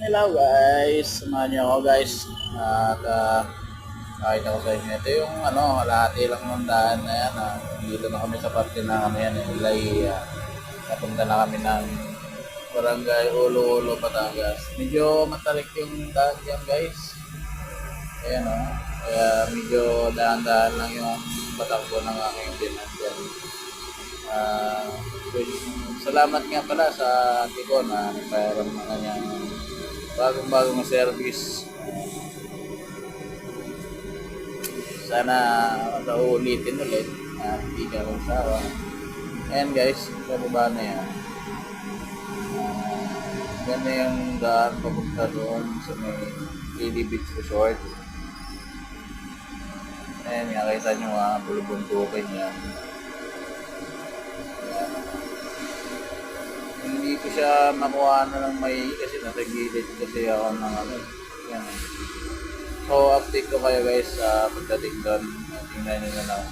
Hello guys, samahan niyo ako guys. At kahit ako sa inyo, ito yung kalahati lang ng daan na yan. Dito na kami sa parte na kami yan. Napunta na kami ng Barangay Ulo-Ulo, Batangas. Medyo matarik yung daan dyan guys. Ayan kaya medyo dahan-dahan lang yung patakbo ng aking binan dyan. Uh, Salamat nga pala sa ate ko na nagpayaran ng kanyang bagong service. Sana ulitin ulit at hindi ka magsawa. Ayan guys, pababa na yan. Yan yung daan papunta doon sa may Lily Beach Resort. Ayan nga, kita nyo bulubuntukin yan. Hindi ko siya makuha na ng may kasi nasa gilid kasi ako ng yan. So update ko kayo guys sa pagdating doon. Tingnan nyo na lang sa